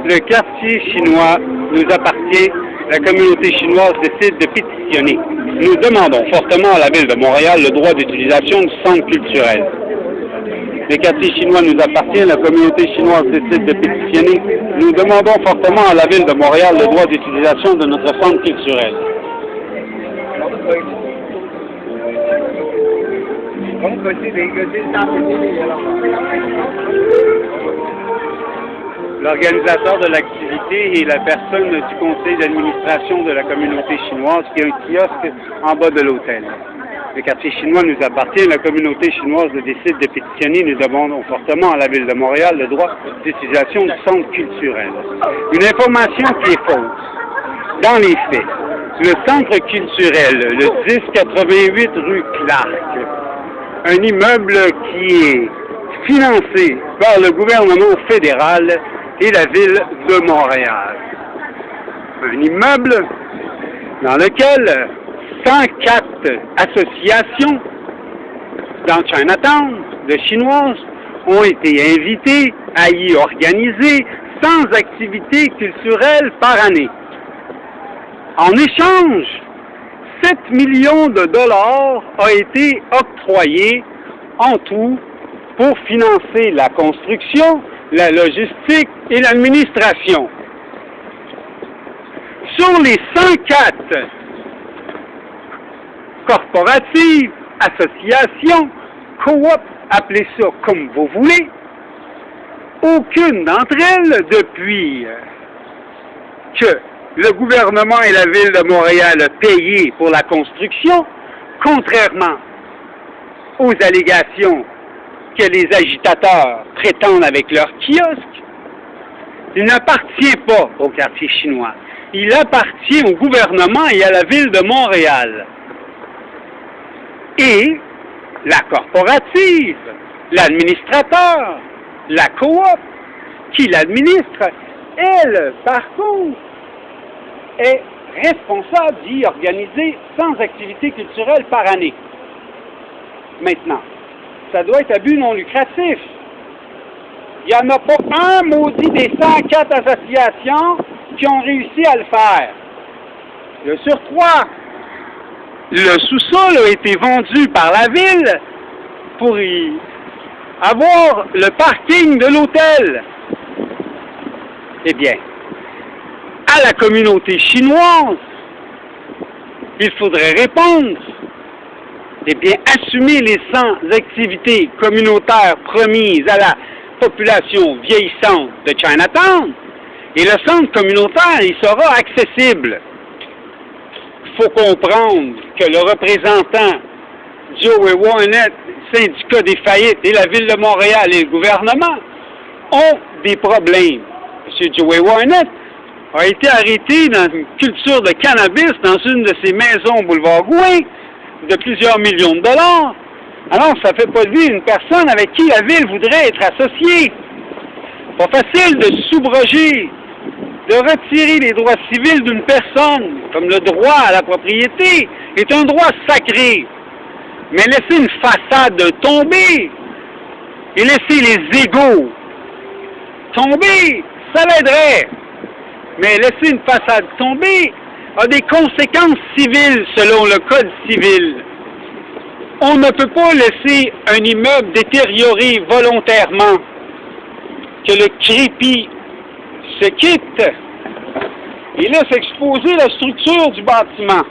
Le quartier chinois nous appartient. La communauté chinoise décide de pétitionner. Nous demandons fortement à la Ville de Montréal le droit d'utilisation du centre culturel. Le quartier chinois nous appartient. La communauté chinoise décide de pétitionner. Nous demandons fortement à la Ville de Montréal le droit d'utilisation de notre centre culturel. L'organisateur de l'activité est la personne du conseil d'administration de la communauté chinoise qui a un kiosque en bas de l'hôtel. Le quartier chinois nous appartient. La communauté chinoise décide de pétitionner. Nous demandons fortement à la Ville de Montréal le droit d'utilisation du centre culturel. Une information qui est fausse. Dans les faits, le centre culturel, le 1088 rue Clark, un immeuble qui est financé par le gouvernement fédéral et la Ville de Montréal. Un immeuble dans lequel 104 associations dans Chinatown de Chinoises ont été invitées à y organiser 100 activités culturelles par année. En échange, 7 millions de dollars ont été octroyés en tout pour financer la construction, la logistique et l'administration. Sur les 104 corporatives, associations, coop, appelez ça comme vous voulez, aucune d'entre elles, depuis que le gouvernement et la Ville de Montréal ont payé pour la construction, contrairement aux allégations que les agitateurs prétendent avec leurs kiosques, il n'appartient pas au quartier chinois. Il appartient au gouvernement et à la Ville de Montréal. Et la corporative, l'administrateur, la coop qui l'administre, elle, par contre, est responsable d'y organiser 100 activités culturelles par année. Maintenant, ça doit être à but non lucratif. Il n'y en a pas un maudit des 104 associations qui ont réussi à le faire. Le surcroît, le sous-sol a été vendu par la Ville pour y avoir le parking de l'hôtel. Eh bien, à la communauté chinoise, il faudrait répondre. Eh bien, assumer les 100 activités communautaires promises à la population vieillissante de Chinatown, et le centre communautaire, il sera accessible. Il faut comprendre que le représentant Joey Warnett, syndicat des faillites et la Ville de Montréal et le gouvernement ont des problèmes. M. Joey Warnett a été arrêté dans une culture de cannabis dans une de ses maisons au boulevard Gouin de plusieurs millions de dollars. Alors, ça ne fait pas de lui une personne avec qui la Ville voudrait être associée. Pas facile de soubroger, de retirer les droits civils d'une personne, comme le droit à la propriété, est un droit sacré. Mais laisser une façade tomber et laisser les égaux tomber, ça l'aiderait. Mais laisser une façade tomber a des conséquences civiles selon le Code civil. On ne peut pas laisser un immeuble détérioré volontairement, que le crépi se quitte et laisse exposer la structure du bâtiment.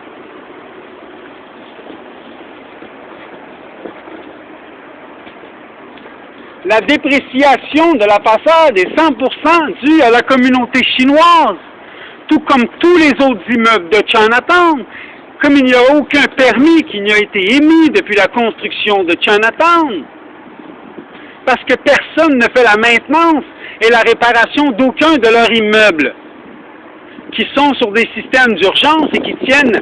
La dépréciation de la façade est 100% due à la communauté chinoise, tout comme tous les autres immeubles de Chinatown, comme il n'y a aucun permis qui n'a été émis depuis la construction de Chinatown. Parce que personne ne fait la maintenance et la réparation d'aucun de leurs immeubles, qui sont sur des systèmes d'urgence et qui tiennent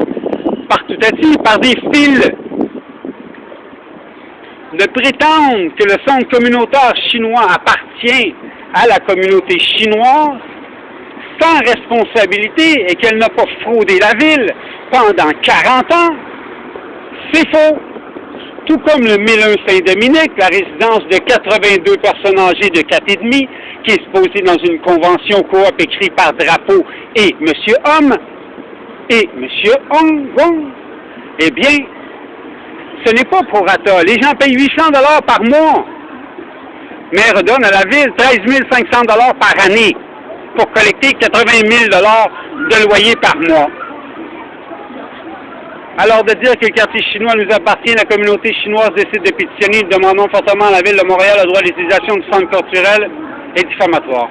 partout par des fils. De prétendre que le centre communautaire chinois appartient à la communauté chinoise sans responsabilité et qu'elle n'a pas fraudé la ville pendant 40 ans, c'est faux. Tout comme le 1001 Saint-Dominique, la résidence de 82 personnes âgées de 4,5 qui est supposé dans une convention coop écrite par Drapeau et M. Homme et M. Hong Wong, eh bien, ce n'est pas prorata. Les gens payent 800 $ par mois, mais redonnent à la ville 13 500 $ par année pour collecter 80 000 $ de loyer par mois. Alors de dire que le quartier chinois nous appartient, la communauté chinoise décide de pétitionner, nous demandons fortement à la ville de Montréal le droit d'utilisation du centre culturel est diffamatoire.